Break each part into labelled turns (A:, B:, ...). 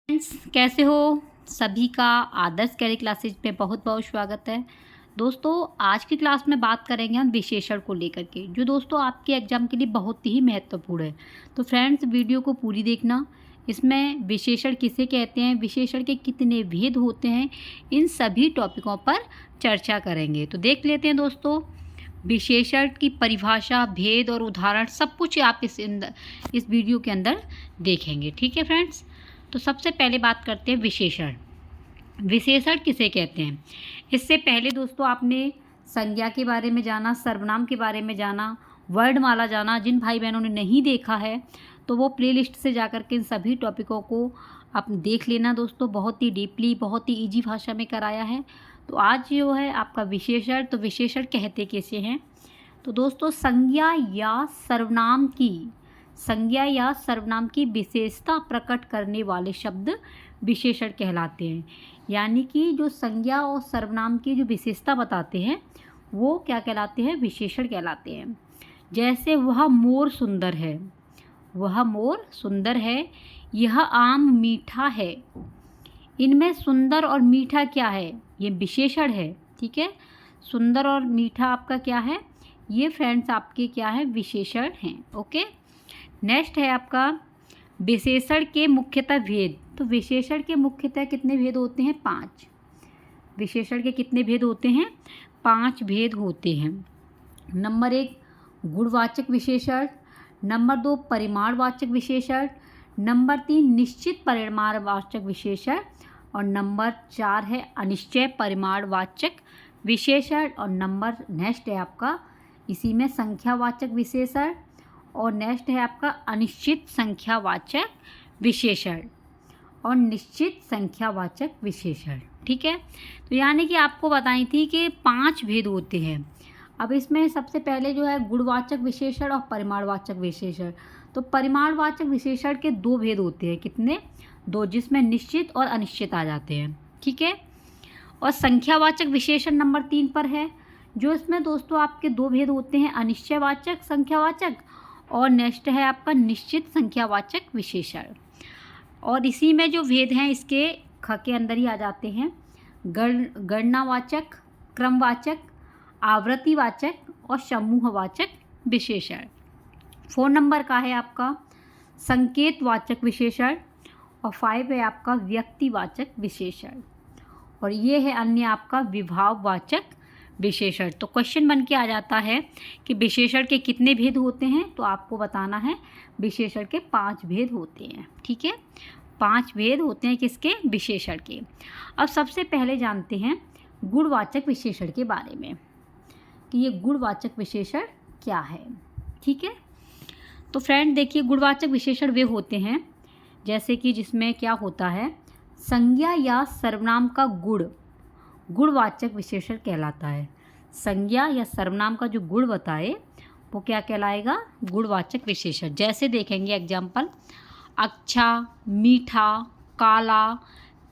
A: Friends, कैसे हो? सभी का आदर्श कैरी क्लासेज में बहुत बहुत स्वागत है। दोस्तों, आज की क्लास में बात करेंगे हम विशेषण को लेकर के, जो दोस्तों आपके एग्जाम के लिए बहुत ही महत्वपूर्ण है। तो फ्रेंड्स, वीडियो को पूरी देखना। इसमें विशेषण किसे कहते हैं, विशेषण के कितने भेद होते हैं, इन सभी टॉपिकों पर चर्चा करेंगे। तो देख लेते हैं दोस्तों, विशेषण की परिभाषा, भेद और उदाहरण सब कुछ आप इस वीडियो के अंदर देखेंगे। ठीक है फ्रेंड्स, तो सबसे पहले बात करते हैं विशेषण। विशेषण किसे कहते हैं? इससे पहले दोस्तों आपने संज्ञा के बारे में जाना, सर्वनाम के बारे में जाना, वर्णमाला जाना। जिन भाई बहनों ने नहीं देखा है तो वो प्लेलिस्ट से जाकर के इन सभी टॉपिकों को आप देख लेना दोस्तों। बहुत ही डीपली, बहुत ही इजी भाषा में कराया है। तो आज जो है आपका विशेषण, तो विशेषण कहते कैसे हैं? तो दोस्तों, संज्ञा या सर्वनाम की विशेषता प्रकट करने वाले शब्द विशेषण कहलाते हैं। यानी कि जो संज्ञा और सर्वनाम की जो विशेषता बताते हैं वो क्या कहलाते हैं? विशेषण कहलाते हैं। जैसे वह मोर सुंदर है, वह मोर सुंदर है, यह आम मीठा है। इनमें सुंदर और मीठा क्या है? ये विशेषण है। ठीक है, सुंदर और मीठा आपका क्या है? ये फ्रेंड्स आपके क्या है? विशेषण हैं। ओके, नेक्स्ट है आपका विशेषण के मुख्यतः भेद। तो विशेषण के मुख्यतः कितने भेद होते हैं? 5। विशेषण के कितने भेद होते हैं? 5 भेद होते हैं। नंबर 1 गुणवाचक विशेषण, नंबर 2 परिमाणवाचक विशेषण, नंबर 3 निश्चित परिमाणवाचक विशेषण, और नंबर 4 है अनिश्चय परिमाणवाचक विशेषण, और नंबर नेक्स्ट है आपका इसी में संख्यावाचक विशेषण, और नेक्स्ट है आपका अनिश्चित संख्यावाचक विशेषण और निश्चित संख्यावाचक विशेषण। ठीक है, तो यानी कि आपको बताई थी कि 5 भेद होते हैं। अब इसमें सबसे पहले जो है गुणवाचक विशेषण और परिमाणवाचक विशेषण। तो परिमाणवाचक विशेषण के 2 भेद होते हैं। कितने? 2, जिसमें निश्चित और अनिश्चित आ जाते हैं। ठीक है, और संख्यावाचक विशेषण नंबर 3 पर है, जो इसमें दोस्तों आपके 2 भेद होते हैं, अनिश्चयवाचक संख्यावाचक, और नेक्स्ट है आपका निश्चित संख्यावाचक विशेषण। और इसी में जो भेद हैं इसके ख के अंदर ही आ जाते हैं गणनावाचक, क्रमवाचक, आवृत्तिवाचक और समूहवाचक विशेषण। 4 नंबर का है आपका संकेतवाचक विशेषण, और 5 है आपका व्यक्तिवाचक विशेषण, और ये है अन्य आपका विभाववाचक विशेषण। तो क्वेश्चन बन के आ जाता है कि विशेषण के कितने भेद होते हैं? तो आपको बताना है विशेषण के 5 भेद होते हैं। ठीक है, 5 भेद होते हैं किसके? विशेषण के। अब सबसे पहले जानते हैं गुणवाचक विशेषण के बारे में कि ये गुणवाचक विशेषण क्या है। ठीक है, तो फ्रेंड देखिए, गुणवाचक विशेषण वे होते हैं जैसे कि जिसमें क्या होता है, संज्ञा या सर्वनाम का गुणवाचक विशेषण कहलाता है। संज्ञा या सर्वनाम का जो गुण बताए वो क्या कहलाएगा? गुणवाचक विशेषण। जैसे देखेंगे एग्जाम्पल, अच्छा, मीठा, काला,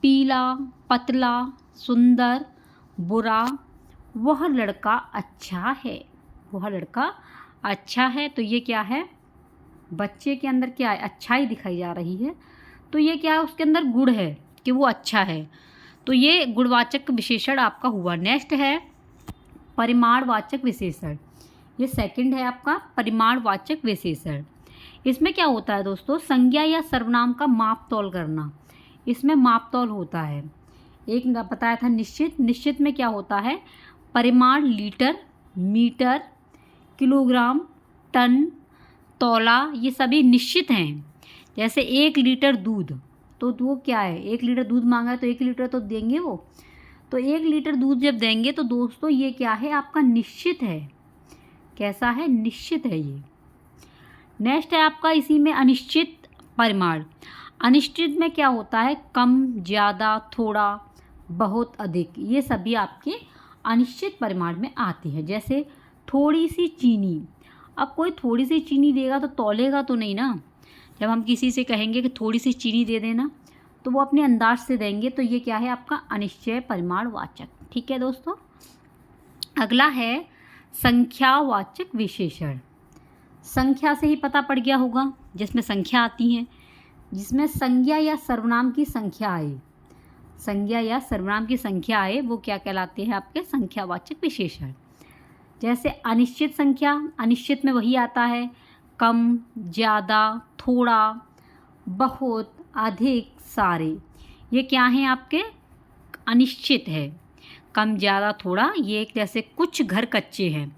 A: पीला, पतला, सुंदर, बुरा, वह लड़का अच्छा है। वह लड़का अच्छा है, तो ये क्या है? बच्चे के अंदर क्या है? अच्छाई दिखाई जा रही है। तो ये क्या है? उसके अंदर गुण है कि वो अच्छा है। तो ये गुणवाचक विशेषण आपका हुआ। नेक्स्ट है परिमाणवाचक विशेषण। ये सेकंड है आपका परिमाणवाचक विशेषण। इसमें क्या होता है दोस्तों? संज्ञा या सर्वनाम का माप तौल करना। इसमें माप तौल होता है। एक बताया था निश्चित। निश्चित में क्या होता है? परिमाण लीटर, मीटर, किलोग्राम, टन, तौला, ये सभी निश्चित हैं। जैसे 1 लीटर दूध, तो वो क्या है? 1 लीटर दूध मांगा है तो 1 लीटर तो देंगे वो। तो 1 लीटर दूध जब देंगे तो दोस्तों ये क्या है? आपका निश्चित है। कैसा है? निश्चित है ये। नेक्स्ट है आपका इसी में अनिश्चित परिमाण। अनिश्चित में क्या होता है? कम, ज़्यादा, थोड़ा, बहुत, अधिक, ये सभी आपके अनिश्चित परिमाण में आती है। जैसे थोड़ी सी चीनी। अब कोई थोड़ी सी चीनी देगा तो तौलेगा तो नहीं ना। जब हम किसी से कहेंगे कि थोड़ी सी चीनी दे देना, तो वो अपने अंदाज से देंगे। तो ये क्या है? आपका अनिश्चय परिमाणवाचक। ठीक है दोस्तों, अगला है संख्यावाचक विशेषण। संख्या से ही पता पड़ गया होगा, जिसमें संख्या आती है। जिसमें संज्ञा या सर्वनाम की संख्या आए, संज्ञा या सर्वनाम की संख्या आए, वो क्या कहलाते हैं आपके संख्यावाचक विशेषण। जैसे अनिश्चित संख्या, अनिश्चित में वही आता है कम, ज़्यादा, थोड़ा, बहुत, अधिक, सारे। ये क्या हैं आपके अनिश्चित है, कम, ज़्यादा, थोड़ा। ये एक जैसे कुछ घर कच्चे हैं।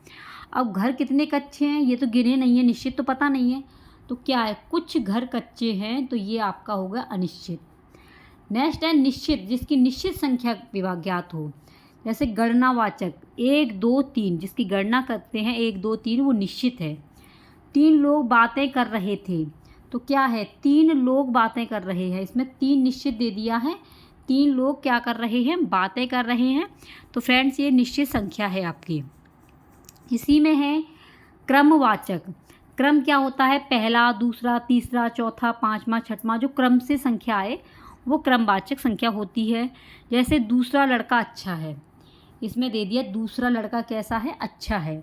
A: अब घर कितने कच्चे हैं ये तो गिने नहीं है, निश्चित तो पता नहीं है, तो क्या है कुछ घर कच्चे हैं, तो ये आपका होगा अनिश्चित। नेक्स्ट है निश्चित, जिसकी निश्चित संख्या विभाग ज्ञात हो। जैसे गणनावाचक 1 2 3, जिसकी गणना करते हैं 1 2 3, वो निश्चित है। 3 लोग बातें कर रहे थे, तो क्या है 3 लोग बातें कर रहे हैं, इसमें 3 निश्चित दे दिया है। 3 लोग क्या कर रहे हैं, बातें कर रहे हैं। तो फ्रेंड्स ये निश्चित संख्या है आपकी। इसी में है क्रमवाचक। क्रम क्या होता है, पहला, दूसरा, तीसरा, चौथा, पांचवा, छठवां, जो क्रम से संख्या आए वो क्रमवाचक संख्या होती है। जैसे दूसरा लड़का अच्छा है, इसमें दे दिया दूसरा लड़का कैसा है, अच्छा है।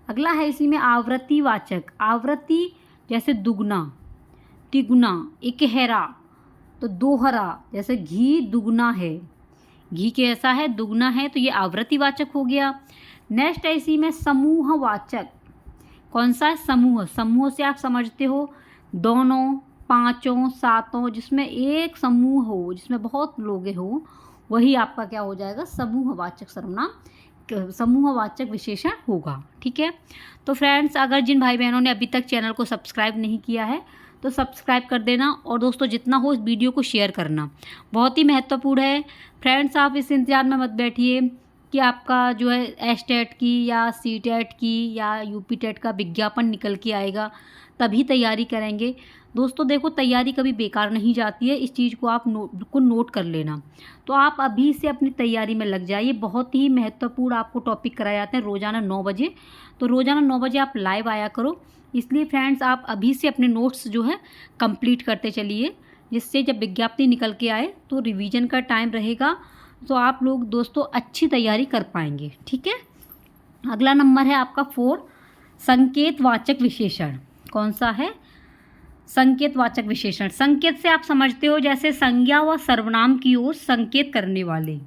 A: अगला है इसी में आवृत्तिवाचक। आवृत्ति जैसे दुगना, तिगुना, इकहरा, तो दोहरा। जैसे घी दुगना है, घी कैसा है, दुगना है, तो ये आवृत्तिवाचक हो गया। नेक्स्ट है इसी में समूहवाचक। कौन सा है, समूह। समूह से आप समझते हो दोनों, पाँचों, सातों, जिसमें एक समूह हो, जिसमें बहुत लोग हो, वही आपका क्या हो जाएगा, समूहवाचक सर्वनाम, समूहवाचक विशेषण होगा। ठीक है। तो फ्रेंड्स अगर जिन भाई बहनों ने अभी तक चैनल को सब्सक्राइब नहीं किया है तो सब्सक्राइब कर देना, और दोस्तों जितना हो इस वीडियो को शेयर करना, बहुत ही महत्वपूर्ण है। फ्रेंड्स आप इस इंतजार में मत बैठिए कि आपका जो है एसटेट की या सीटेट की या यूपी टेट का विज्ञापन निकल के आएगा तभी तैयारी करेंगे। दोस्तों देखो तैयारी कभी बेकार नहीं जाती है, इस चीज़ को आप बिल्कुल नोट कर लेना। तो आप अभी से अपनी तैयारी में लग जाइए। बहुत ही महत्वपूर्ण आपको टॉपिक कराए जाते हैं रोज़ाना 9 बजे, तो रोज़ाना 9 बजे आप लाइव आया करो। इसलिए फ्रेंड्स आप अभी से अपने नोट्स जो है कंप्लीट करते चलिए, जिससे जब विज्ञप्ति निकल के आए तो रिवीजन का टाइम रहेगा, तो आप लोग दोस्तों अच्छी तैयारी कर पाएंगे। ठीक है। अगला नंबर है आपका 4, संकेतवाचक विशेषण। कौन सा है, संकेतवाचक विशेषण। संकेत से आप समझते हो जैसे संज्ञा व सर्वनाम की ओर संकेत करने वाले,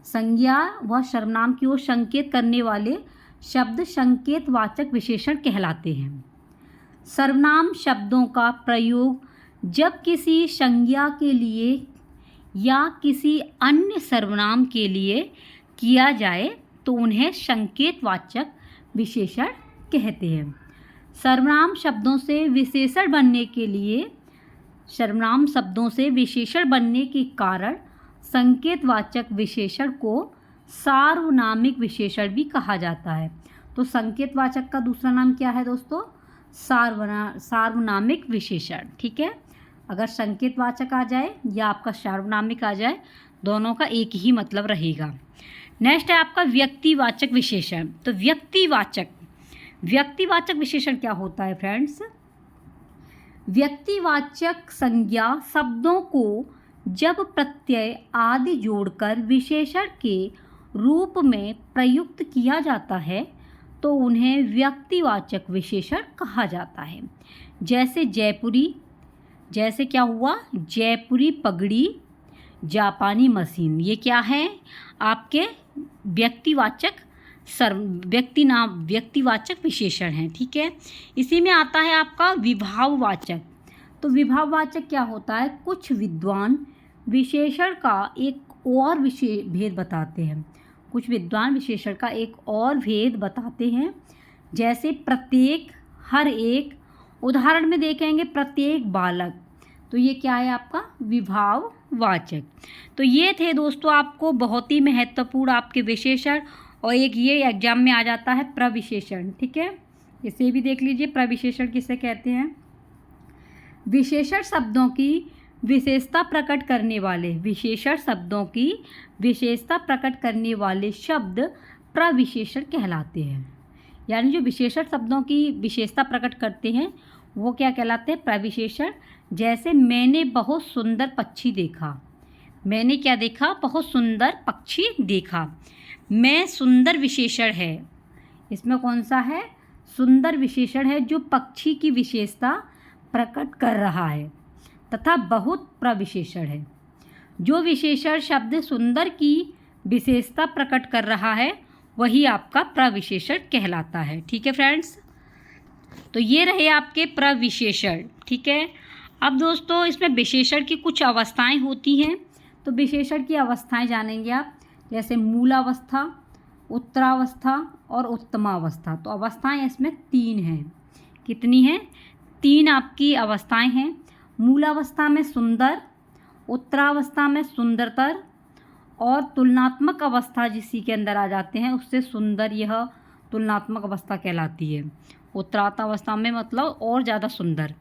A: संज्ञा व सर्वनाम की ओर संकेत करने वाले शब्द संकेतवाचक विशेषण कहलाते हैं। सर्वनाम शब्दों का प्रयोग जब किसी संज्ञा के लिए या किसी अन्य सर्वनाम के लिए किया जाए तो उन्हें संकेतवाचक विशेषण कहते हैं। सर्वनाम शब्दों से विशेषण बनने के लिए, सर्वनाम शब्दों से विशेषण बनने के कारण संकेतवाचक विशेषण को सार्वनामिक विशेषण भी कहा जाता है। तो संकेतवाचक का दूसरा नाम क्या है दोस्तों, सार्वनामिक विशेषण। ठीक है। अगर संकेतवाचक आ जाए या आपका सार्वनामिक आ जाए, दोनों का एक ही मतलब रहेगा। नेक्स्ट है आपका व्यक्तिवाचक विशेषण। तो व्यक्तिवाचक विशेषण क्या होता है फ्रेंड्स, व्यक्तिवाचक संज्ञा शब्दों को जब प्रत्यय आदि जोड़कर विशेषण के रूप में प्रयुक्त किया जाता है तो उन्हें व्यक्तिवाचक विशेषण कहा जाता है। जैसे जयपुरी, जैसे क्या हुआ, जयपुरी पगड़ी, जापानी मशीन, ये क्या है आपके व्यक्तिवाचक विशेषण हैं। ठीक है। इसी में आता है आपका विभाववाचक। तो विभाववाचक क्या होता है, कुछ विद्वान विशेषण का एक और भेद बताते हैं, कुछ विद्वान विशेषण का एक और भेद बताते हैं। जैसे प्रत्येक, हर एक, उदाहरण में देखेंगे प्रत्येक बालक, तो ये क्या है आपका विभाववाचक। तो ये थे दोस्तों आपको बहुत ही महत्वपूर्ण आपके विशेषण, और एक ये एग्जाम में आ जाता है प्रविशेषण। ठीक है, इसे भी देख लीजिए। प्रविशेषण किसे कहते हैं, विशेषण शब्दों की विशेषता प्रकट करने वाले, विशेषण शब्दों की विशेषता प्रकट करने वाले शब्द प्रविशेषण कहलाते हैं। यानी जो विशेषण शब्दों की विशेषता प्रकट करते हैं वो क्या कहलाते हैं, प्रविशेषण। जैसे मैंने बहुत सुंदर पक्षी देखा, मैंने क्या देखा, बहुत सुंदर पक्षी देखा। मैं सुंदर विशेषण है, इसमें कौन सा है, सुंदर विशेषण है जो पक्षी की विशेषता प्रकट कर रहा है। तथा बहुत प्रविशेषण है। जो विशेषण शब्द सुंदर की विशेषता प्रकट कर रहा है वही आपका प्रविशेषण कहलाता है। ठीक है फ्रेंड्स, तो ये रहे आपके प्रविशेषण। ठीक है, अब दोस्तों इसमें विशेषण की कुछ अवस्थाएं होती हैं, तो विशेषण की अवस्थाएं जानेंगे आप, जैसे मूलावस्था, उत्तरावस्था और उत्तमावस्था। तो अवस्थाएं इसमें 3 हैं। कितनी हैं? 3 आपकी अवस्थाएं हैं। मूलावस्था में सुंदर, उत्तरावस्था में सुंदरतर और तुलनात्मक अवस्था जिसी के अंदर आ जाते हैं उससे सुंदर, यह तुलनात्मक अवस्था कहलाती है। उत्तरावस्था में मतलब और ज़्यादा सुंदर।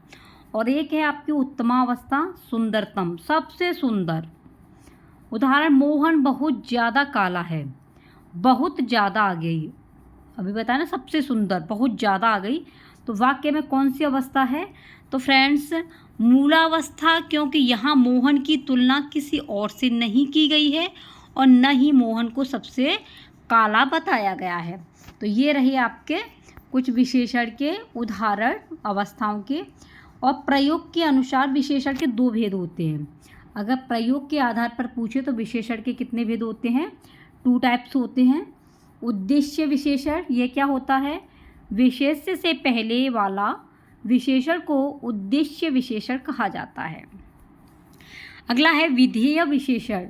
A: और एक है आपकी उत्तमावस्था, सुंदरतम, सबसे सुंदर। उदाहरण, मोहन बहुत ज़्यादा काला है, बहुत ज़्यादा आ गई। अभी बताया ना सबसे सुंदर, बहुत ज़्यादा आ गई। तो वाक्य में कौन सी अवस्था है? तो फ्रेंड्स मूलावस्था, क्योंकि यहाँ मोहन की तुलना किसी और से नहीं की गई है और न ही मोहन को सबसे काला बताया गया है। तो ये रही आपके कुछ विशेषण के उदाहरण अवस्थाओं के। और प्रयोग के अनुसार विशेषण के 2 भेद होते हैं। अगर प्रयोग के आधार पर पूछे तो विशेषण के कितने भेद होते हैं? 2 टाइप्स होते हैं। उद्देश्य विशेषण, ये क्या होता है? विशेष्य से पहले वाला विशेषण को उद्देश्य विशेषण कहा जाता है। अगला है विधेय विशेषण।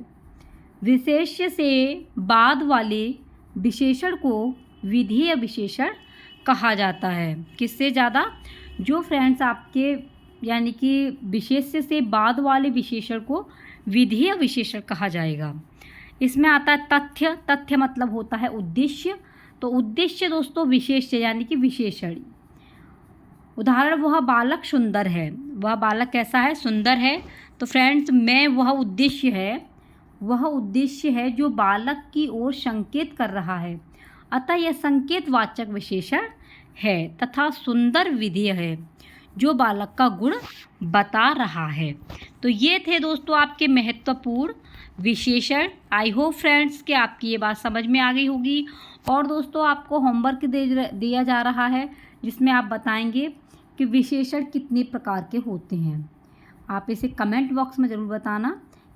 A: विशेष्य से बाद वाले विशेषण को विधेय विशेषण कहा जाता है। किससे ज़्यादा? जो फ्रेंड्स आपके यानी कि विशेष्य से बाद वाले विशेषण को विधेय विशेषण कहा जाएगा। इसमें आता है तथ्य। तथ्य मतलब होता है उद्देश्य। तो उद्देश्य दोस्तों विशेष्य यानी कि विशेषण। उदाहरण, वह बालक सुंदर है। वह बालक कैसा है? सुंदर है। तो फ्रेंड्स में वह उद्देश्य है जो बालक की ओर संकेत कर रहा है, अतः यह संकेतवाचक विशेषण है। तथा सुंदर विधेय है जो बालक का गुण बता रहा है। तो ये थे दोस्तों आपके महत्वपूर्ण विशेषण। आई होप फ्रेंड्स कि आपकी ये बात समझ में आ गई होगी। और दोस्तों आपको होमवर्क दिया जा रहा है जिसमें आप बताएंगे कि विशेषण कितने प्रकार के होते हैं। आप इसे कमेंट बॉक्स में ज़रूर बताना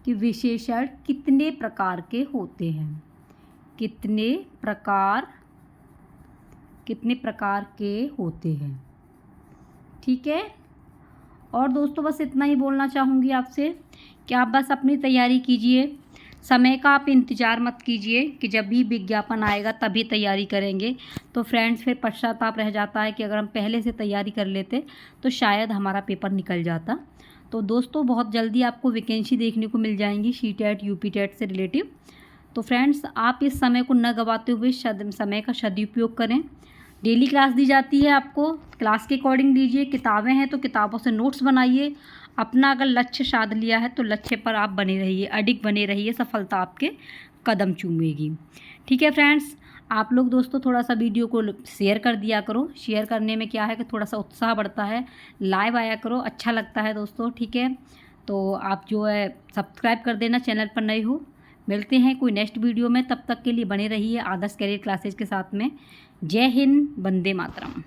A: कि विशेषण कितने प्रकार के होते हैं, कितने प्रकार के होते हैं। ठीक है, और दोस्तों बस इतना ही बोलना चाहूँगी आपसे कि आप बस अपनी तैयारी कीजिए। समय का आप इंतज़ार मत कीजिए कि जब भी विज्ञापन आएगा तभी तैयारी करेंगे। तो फ्रेंड्स फिर पश्चाताप रह जाता है कि अगर हम पहले से तैयारी कर लेते तो शायद हमारा पेपर निकल जाता। तो दोस्तों बहुत जल्दी आपको वैकेंसी देखने को मिल जाएंगी सी-टेट यूपी-टेट से रिलेटिव। तो फ्रेंड्स आप इस समय को न गवाते हुए समय का सदुपयोग करें। डेली क्लास दी जाती है, आपको क्लास के अकॉर्डिंग दीजिए। किताबें हैं तो किताबों से नोट्स बनाइए। अपना अगर लक्ष्य साध लिया है तो लक्ष्य पर आप बने रहिए, अडिग बने रहिए, सफलता आपके कदम चूमेगी। ठीक है फ्रेंड्स, आप लोग दोस्तों थोड़ा सा वीडियो को शेयर कर दिया करो। शेयर करने में क्या है कि थोड़ा सा उत्साह बढ़ता है। लाइव आया करो, अच्छा लगता है दोस्तों। ठीक है, तो आप जो है सब्सक्राइब कर देना चैनल पर नए हो। मिलते हैं कोई नेक्स्ट वीडियो में, तब तक के लिए बने रहिए आदर्श कैरियर क्लासेज के साथ में। जय हिंद, वंदे मातरम।